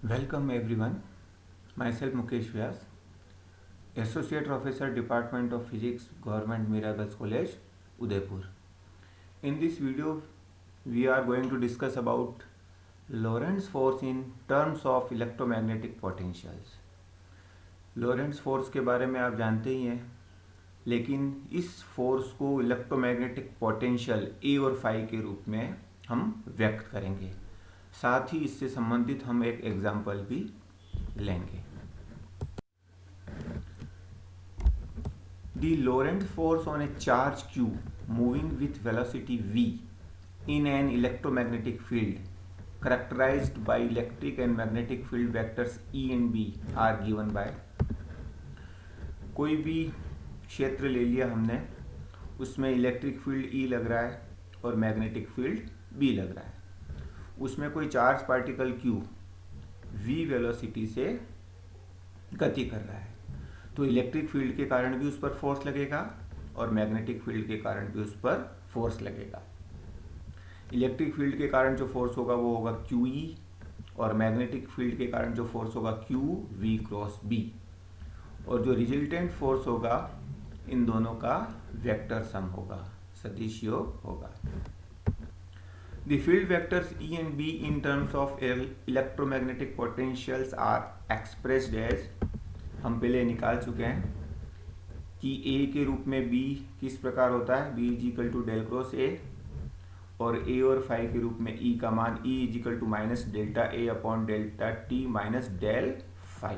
Welcome everyone. Myself Mukesh Vyas, Associate Professor Department of Physics, Government Mira Girls College, Udaipur. In this video, we are going to discuss about Lorentz force in terms of electromagnetic potentials. Lorentz force के बारे में आप जानते ही हैं, लेकिन इस force को electromagnetic potential ए और फाई के रूप में हम व्यक्त करेंगे। साथ ही इससे संबंधित हम एक एग्जाम्पल भी लेंगे। The Lorentz force on a charge Q moving with velocity v in an electromagnetic field characterized by electric and magnetic field vectors E and B are given by। कोई भी क्षेत्र ले लिया हमने, उसमें इलेक्ट्रिक फील्ड E लग रहा है और मैग्नेटिक फील्ड B लग रहा है। उसमें कोई charge particle Q v velocity से गति कर रहा है, तो इलेक्ट्रिक फील्ड के कारण भी उस पर फोर्स लगेगा और मैग्नेटिक फील्ड के कारण भी उस पर फोर्स लगेगा। इलेक्ट्रिक फील्ड के कारण जो फोर्स होगा वो होगा QE और मैग्नेटिक फील्ड के कारण जो फोर्स होगा QV क्रॉस B, और जो रिजल्टेंट फोर्स होगा इन दोनों का वेक्टर सम होगा, सदिश योग होगा। The field vectors E and B in terms of electromagnetic potentials are expressed as, हम पहले निकाल चुके हैं कि A के रूप में B किस प्रकार होता है, B is equal to del cross A, और A और फाई के रूप में E का मान E is equal to minus delta A upon delta T minus del phi.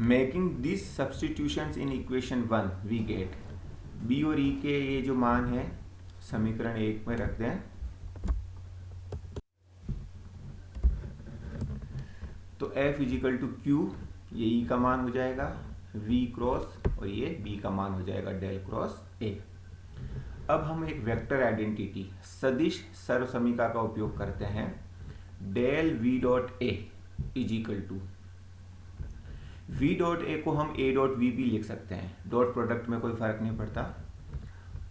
Making this substitutions in equation 1 we get B और E के ये जो मान है समीकरण 1 में रख दें, तो F इजिकल टू Q, ये E का मान हो जाएगा V क्रॉस और ये B का मान हो जाएगा डेल क्रॉस A। अब हम एक वेक्टर आइडेंटिटी सदिश सर्व समीकरण का उपयोग करते हैं। Del V dot A is equal to V dot A को हम A डॉट V भी लिख सकते हैं, डॉट प्रोडक्ट में कोई फर्क नहीं पड़ता,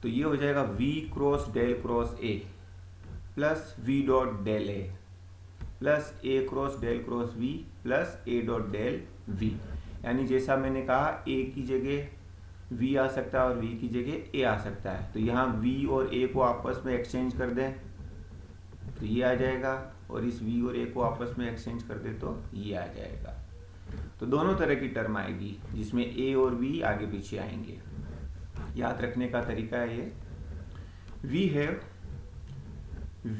तो ये हो जाएगा V cross del cross A plus V dot del A plus A cross del cross V plus A dot del V। यानी जैसा मैंने कहा A की जगह V आ सकता है और V की जगह A आ सकता है, तो यहाँ V और A को आपस में एक्सचेंज कर दें तो ये आ जाएगा, और इस V और A को आपस में एक्सचेंज कर दे तो ये आ जाएगा। तो दोनों तरह की टर्म आएगी जिसमें A और V आगे पीछे आएंगे। याद रखने का तरीका है ये, we have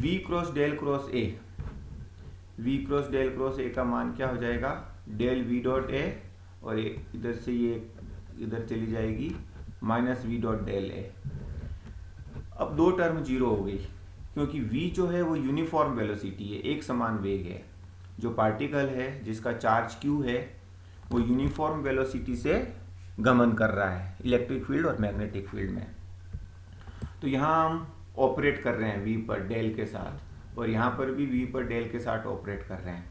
V cross del cross A, V cross del cross A का मान क्या हो जाएगा, डेल V डॉट A, और इधर से ये इधर चली जाएगी minus V dot del A। अब दो टर्म जीरो हो गई, क्योंकि V जो है वो यूनिफॉर्म वेलोसिटी है, एक समान वेग है। जो पार्टिकल है जिसका चार्ज Q है वो यूनिफॉर्म वेलोसिटी से गमन कर रहा है इलेक्ट्रिक फील्ड और मैग्नेटिक फील्ड में। तो यहाँ हम ऑपरेट कर रहे हैं V पर डेल के साथ, और यहाँ पर भी V पर डेल के साथ ऑपरेट कर रहे हैं,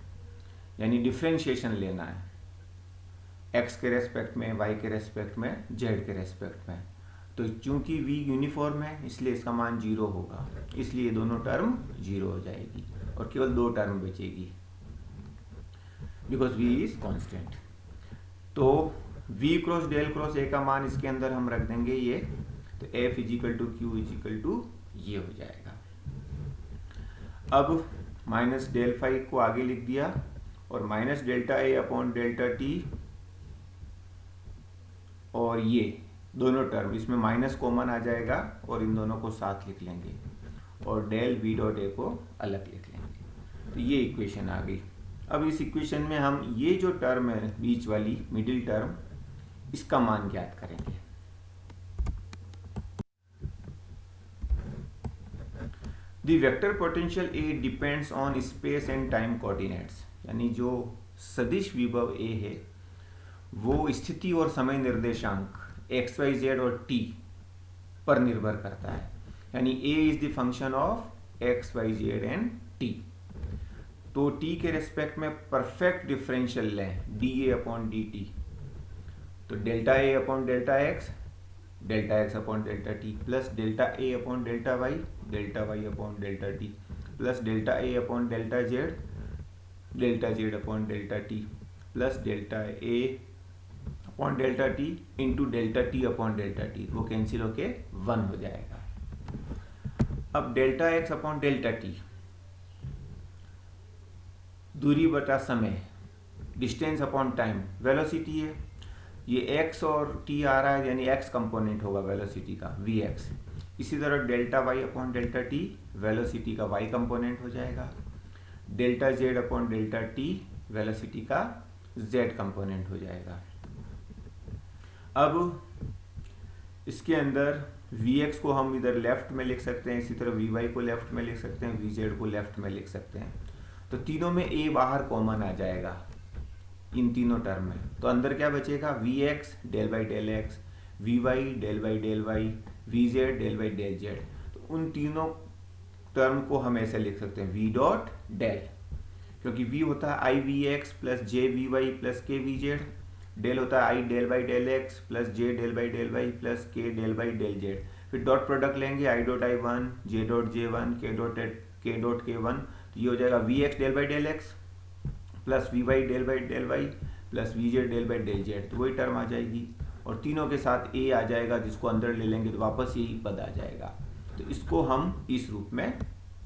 यानी डिफ्रेंशिएशन लेना है x के रेस्पेक्ट में, y के रेस्पेक्ट में, z के रेस्पेक्ट में। तो चूंकि V यूनिफॉर्म है इसलिए इसका मान जीरो होगा, इसलिए दोनों टर्म जीरो हो जाएगी और केवल दो टर्म बचेगी, बिकॉज V इज कॉन्स्टेंट। तो V cross del cross A का मान इसके अंदर हम रख देंगे ये, तो F is equal to Q is equal to ये हो जाएगा। अब माइनस डेल फाई को आगे लिख दिया और minus delta A upon delta T, और ये दोनों टर्म इसमें माइनस कॉमन आ जाएगा और इन दोनों को साथ लिख लेंगे और डेल V डॉट A को अलग लिख लेंगे, तो ये इक्वेशन आ गई। अब इस इक्वेशन में हम ये जो टर्म है बीच वाली मिडिल टर्म, इसका मान ज्ञात करेंगे। The vector potential A depends on space and time coordinates, यानी जो सदिश विभव A है वो स्थिति और समय निर्देशांक x y z और t पर निर्भर करता है, यानी A is the function of x y z and t। तो t के रेस्पेक्ट में परफेक्ट डिफरेंशियल लें dA अपॉन dt, तो delta A upon delta x upon delta t plus delta A upon delta y upon delta t plus delta A upon delta z delta Z upon delta T plus delta A upon delta T into delta T upon delta T, वो cancel होके 1 हो जाएगा। अब delta x upon delta T, दूरी बटा समय, distance upon time, velocity है, ये एक्स और टी आ रहा है, यानी एक्स कंपोनेंट होगा वेलोसिटी का वी एक्स। इसी तरह delta Y upon delta T, velocity का वाई कंपोनेंट हो जाएगा। Delta Z upon delta T, velocity का जेड कंपोनेंट हो जाएगा। अब इसके अंदर वी एक्स को हम इधर लेफ्ट में लिख सकते हैं, इसी तरह वी वाई को लेफ्ट में लिख सकते हैं, वी जेड को लेफ्ट में लिख सकते हैं। तो तीनों में ए बाहर कॉमन आ जाएगा इन तीनों टर्म में, तो अंदर क्या बचेगा, V X del by del X, V Y del by del Y, V Z del by del Z. तो उन तीनों टर्म को हम ऐसे लिख सकते हैं वी डॉट डेल, क्योंकि वी होता है I V X plus J V Y plus K V Z, del होता है I del by del X plus J del by del Y plus K del by del Z. फिर dot product लेंगे, I dot I one, J dot J one, K dot K one, तो ये हो जाएगा V X del by del X plus we Y del by del Y plus V Z del by del Z, तो वही term आ जाएगी। और तीनों के साथ ए आ जाएगा, जिसको अंदर ले लेंगे तो वापस यही पद आ जाएगा। तो इसको हम इस रूप में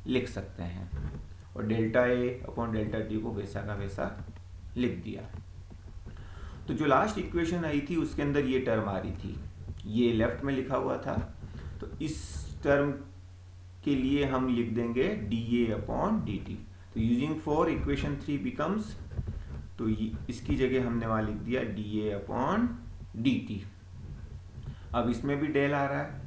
लिख सकते हैं, और delta A upon delta T को वैसा का वैसा लिख दिया। तो जो लास्ट इक्वेशन आई थी उसके अंदर ये टर्म आ रही थी, ये लेफ्ट में लिखा हुआ था, तो इस टर्म के लिए हम लिख देंगे D A upon D T. तो यूजिंग फॉर इक्वेशन 3 बिकम्स, तो इसकी जगह हमने वहां लिख दिया D A upon D T. अब इसमें भी डेल आ रहा है,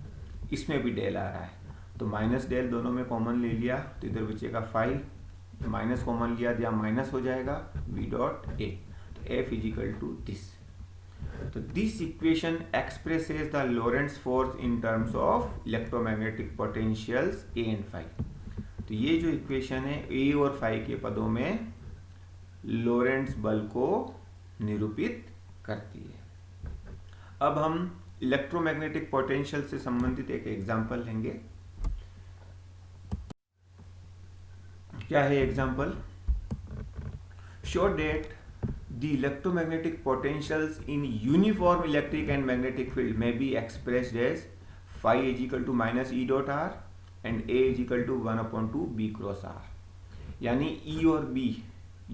इसमें भी डेल आ रहा है, तो माइनस डेल दोनों में कॉमन ले लिया, तो इधर बचेगा 5, माइनस कॉमन लिया दिया, माइनस हो जाएगा V dot A. F is equal to this. So this equation expresses the Lorentz force in terms of electromagnetic potentials A and phi. तो ये जो इक्वेशन है A और phi के पदों में लोरेंट्स बल को निरूपित करती है। अब हम इलेक्ट्रोमैग्नेटिक पोटेंशियल से संबंधित एक एग्जांपल लेंगे। क्या है example? Show that the electromagnetic potentials in uniform electric and magnetic field may be expressed as phi is equal to minus E dot R and A is equal to 1/2 B cross R। यानी E और B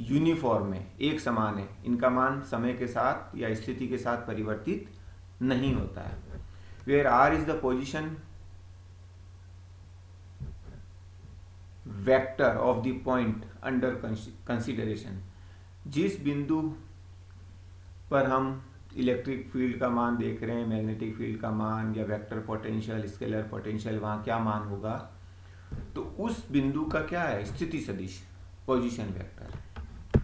uniform है, एक समान है, इनका मान समय के साथ या स्थिति के साथ परिवर्तित नहीं होता है। Where R is the position vector of the point under consideration। जिस बिंदु पर हम इलेक्ट्रिक फील्ड का मान देख रहे हैं, मैग्नेटिक फील्ड का मान या वेक्टर पोटेंशियल, स्केलर पोटेंशियल, वहाँ क्या मान होगा, तो उस बिंदु का क्या है, स्थिति सदिश, पोजीशन वेक्टर।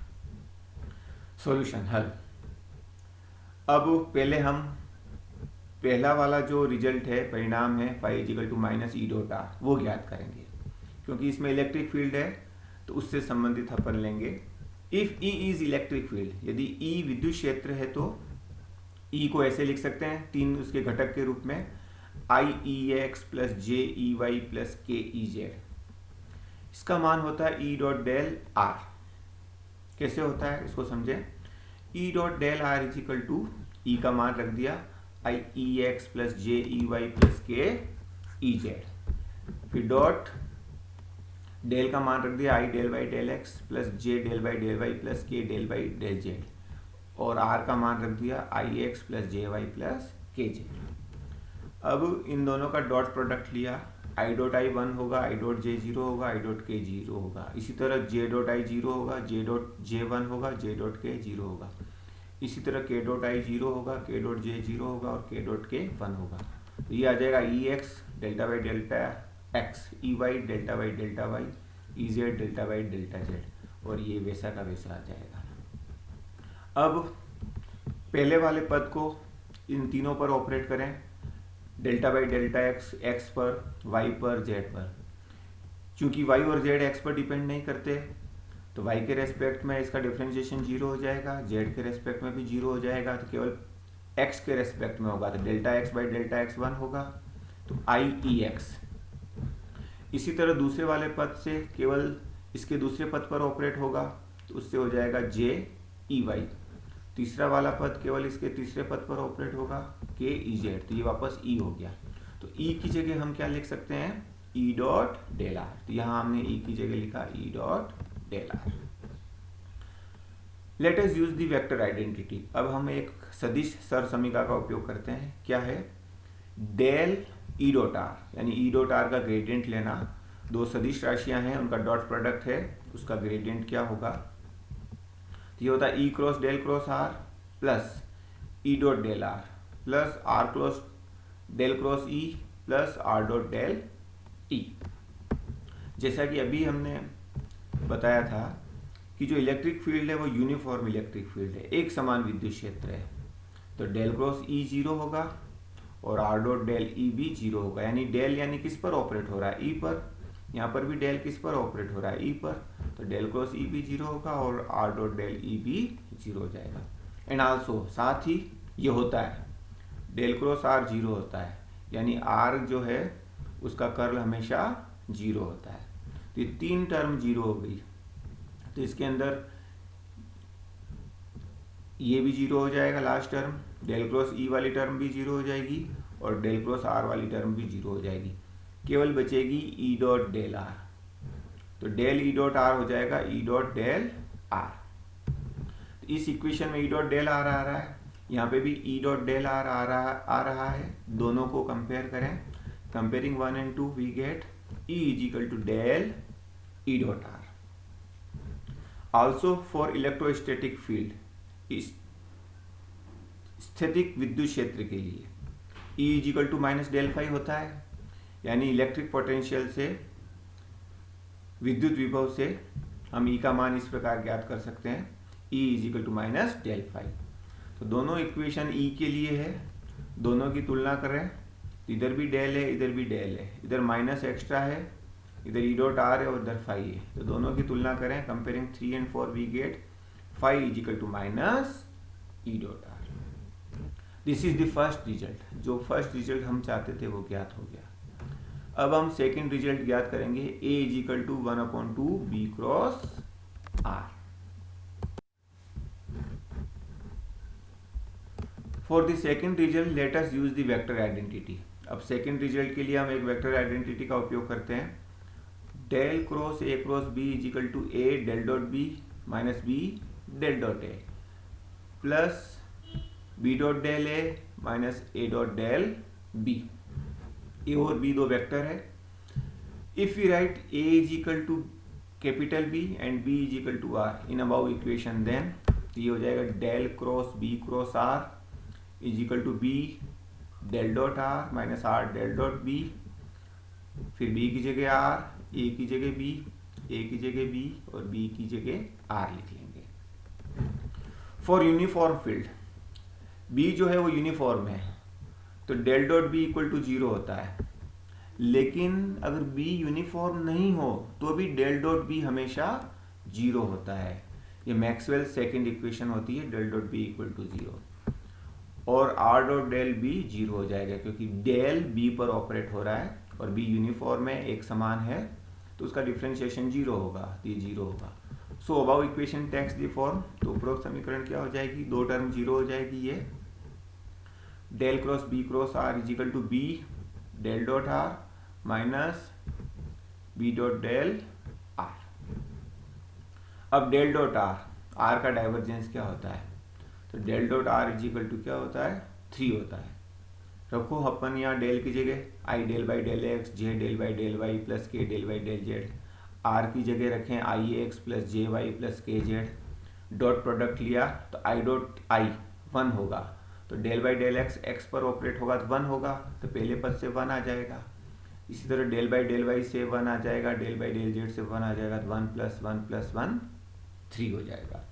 सॉल्यूशन हल। अब पहले हम पहला वाला जो रिजल्ट है, परिणाम है, phi equal to minus E dot R, वो ज्ञात करेंगे, क्योंकि इसमें इलेक्ट्रिक फील्ड है तो उससे संबंधित अपन लेंगे। If E is electric field, यदि E विद्युत क्षेत्र है तो E को ऐसे लिख सकते हैं, तीन उसके घटक के रूप में, आई E X plus J E Y plus K E Z. इसका मान होता है E डॉट डेल आर। कैसे होता है इसको समझें। E dot del R is equal to, E का मान रख दिया I E X plus J E Y plus K E Z, फिर डॉट डेल का मान रख दिया I del by del X plus J del by del Y plus K del by del Z, और आर का मान रख दिया I X plus J Y plus K Z. अब इन दोनों का डॉट प्रोडक्ट लिया, आई डॉट आई 1 होगा, आई डॉट जे 0 होगा, आई डॉट के 0 होगा। इसी तरह जे डॉट आई 0 होगा, जे डॉट जे 1 होगा, जे डॉट के 0 होगा। इसी तरह के डॉट आई 0 होगा, के डॉट जे 0 होगा और के डॉट के 1 होगा। तो ये आ जाएगा E X delta by delta X, E Y delta by delta Y, E Z delta by delta Z, और ये वैसा का वैसा आ जाएगा। अब पहले वाले पद को इन तीनों पर ऑपरेट करें, delta by delta x, X पर, वाई पर, जेड पर। चूंकि वाई और जेड एक्स पर डिपेंड नहीं करते, तो वाई के रेस्पेक्ट में इसका डिफरेंशिएशन 0 हो जाएगा, जेड के रेस्पेक्ट में भी 0 हो जाएगा, तो केवल एक्स के रेस्पेक्ट में होगा, तो delta x by delta x 1 होगा, तो आई ई एक्स। इसी तरह दूसरे वाले पद से केवल इसके दूसरे पद पर ऑपरेट होगा, तो उससे हो जाएगा जे ई वाई। तीसरा वाला पद केवल इसके तीसरे पद पर ऑपरेट होगा के ई जेड, तो ये वापस ई हो गया। तो ई की जगह हम क्या लिख सकते हैं, ई डॉट डेल आर। तो यहाँ हमने ई की जगह लिखा E dot del R. Let us use the vector identity. अब हम एक सदिश सर समीकरण का उपयोग करते हैं। क्या है, डेल ई डॉट आर, यानी ई डॉट आर का ग्रेडियंट लेना। दो सदिश राशियां हैं, उनका डॉट प्रोडक्ट है, उसका ग्रेडियंट क्या होगा, तो ये होता है E cross del cross R plus E dot del R plus R cross del cross E plus R dot del E. जैसा कि अभी हमने बताया था कि जो इलेक्ट्रिक फील्ड है वो यूनिफॉर्म इलेक्ट्रिक फील्ड है, एक समान विद्युत क्षेत्र है। तो डेल क्रॉस ई जीरो होगा और आर डॉट डेल ई भी जीरो होगा। यानी डेल यानी किस पर ऑपरेट हो रहा है, ई पर। यहाँ पर भी डेल किस पर ऑपरेट हो रहा है, ई पर। तो डेल क्रॉस ई भी जीरो होगा और आर डॉट डेल ई भी जीरो हो जाएगा। एंड आल्सो साथ ही ये होता है, डेल क्रॉस आर जीरो होता है, यानी आर जो है उसका कर्ल हमेशा जीरो होता है। तो ये तीन टर्म जीरो हो गई। तो इसके अंदर ये भी जीरो हो जाएगा, लास्ट टर्म डेल क्रॉस ई वाली टर्म भी जीरो हो जाएगी और डेल क्रॉस आर वाली टर्म भी जीरो हो जाएगी। केवल बचेगी ई डॉट डेल आर। तो डेल ई डॉट आर हो जाएगा ई डॉट डेल आर। तो इस इक्वेशन में ई डॉट डेल आर आ रहा है, यहाँ पे भी ई डॉट डेल आर आ रहा है। दोनों को कंपेयर करें, comparing 1 and 2 we get E is equal to del E dot R. Also for electrostatic field, स्थितिक विद्युत क्षेत्र के लिए E is equal to minus del phi होता है। यानी इलेक्ट्रिक पोटेंशियल से, विद्युत विभव से हम E का मान इस प्रकार ज्ञात कर सकते हैं, E is equal to minus del phi. तो दोनों इक्वेशन E के लिए है, दोनों की तुलना करें। इधर भी डेल है, इधर भी डेल है, इधर माइनस एक्स्ट्रा है, इधर ई डॉट आर है और इधर फाई है। तो दोनों की तुलना करें, comparing 3 and 4 we get phi is equal to minus E dot R. This is the first result. जो फर्स्ट रिजल्ट हम चाहते थे वो ज्ञात हो गया। अब हम सेकेंड रिजल्ट ज्ञात करेंगे, A is equal to 1/2 B cross R. For the second result let us use the vector identity. अब सेकेंड रिजल्ट के लिए हम एक वेक्टर आइडेंटिटी का उपयोग करते हैं। Del cross B is equal to A del dot B minus B del dot A plus B dot del A minus A dot del B. A और बी दो वेक्टर है। If you write A is equal to capital B and B is equal to R in above equation, then ये हो जाएगा del cross B cross R is equal to B del dot R minus are del dot B. फिर B की जगह are, ए की जगह B, ए की जगह बी और बी की जगह आर लिख लेंगे। फॉर यूनिफॉर्म फील्ड, बी जो है वो यूनिफॉर्म है, तो del dot B equal to zero होता है। लेकिन अगर बी यूनिफॉर्म नहीं हो तो भी डेल डॉट बी हमेशा जीरो होता है। ये मैक्सवेल सेकेंड इक्वेशन होती है, del dot B equal to zero. और R dot del B zero हो जाएगा क्योंकि डेल बी पर ऑपरेट हो रहा है और बी यूनिफॉर्म है, एक समान है, तो उसका डिफ्रेंशिएशन जीरो होगा, तो ये जीरो होगा। So above equation takes the form. तो उपरोक्त समीकरण क्या हो जाएगी, दो टर्म जीरो हो जाएगी। ये del cross B cross R is equal to B del dot R minus B dot del R. अब डेल डॉट आर का डाइवर्जेंस क्या होता है, तो del dot R is equal to क्या होता है, 3 होता है। रखो अपन यहाँ डेल की जगह I del by del X, J del by del Y plus K del by del Z. R की जगह रखें I X plus J Y plus K Z. Dot product लिया तो आई डॉट आई 1 होगा, तो del by del X X पर operate होगा तो 1 होगा, तो पहले पद से 1 आ जाएगा। इसी तरह डेल बाई डेल वाई से 1 आ जाएगा, डेल बाई डेल जेड से 1 आ जाएगा, तो 1 प्लस 1 प्लस 1 3 हो जाएगा।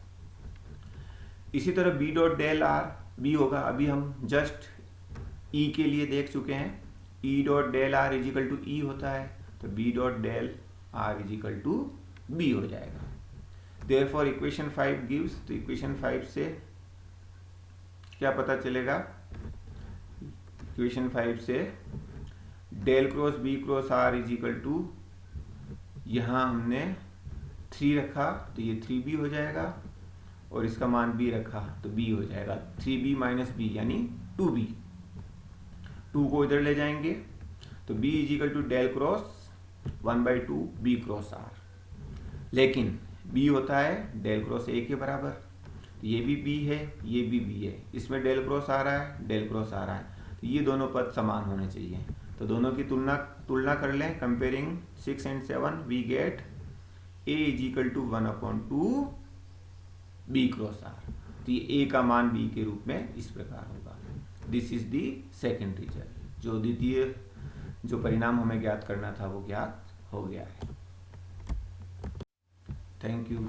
इसी तरह B dot del R B होगा। अभी हम जस्ट ई के लिए देख चुके हैं, E dot del R is equal to E होता है, तो B dot del R is equal to B हो जाएगा। देयरफॉर इक्वेशन 5 गिव्स, तो इक्वेशन 5 से क्या पता चलेगा, इक्वेशन 5 से del cross B cross R is equal to, यहाँ हमने 3 रखा तो ये 3b हो जाएगा, और इसका मान b रखा तो b हो जाएगा 3b माइनस b यानी 2b। 2 को इधर ले जाएंगे तो b is equal to del cross 1/2 b cross r, लेकिन b होता है डेल क्रॉस a के बराबर, तो ये भी b है, ये भी b है, इसमें डेल क्रॉस आ रहा है, डेल क्रॉस आ रहा है, तो ये दोनों पद समान होने चाहिए। तो दोनों की तुलना कर लें, comparing 6 and 7 we get a is equal to 1/2 b cross r। तो ये a का मान b के रूप में इस प्रकार होगा। This is the second result. जो द्वितीय जो परिणाम हमें ज्ञात करना था वो ज्ञात हो गया है। Thank you.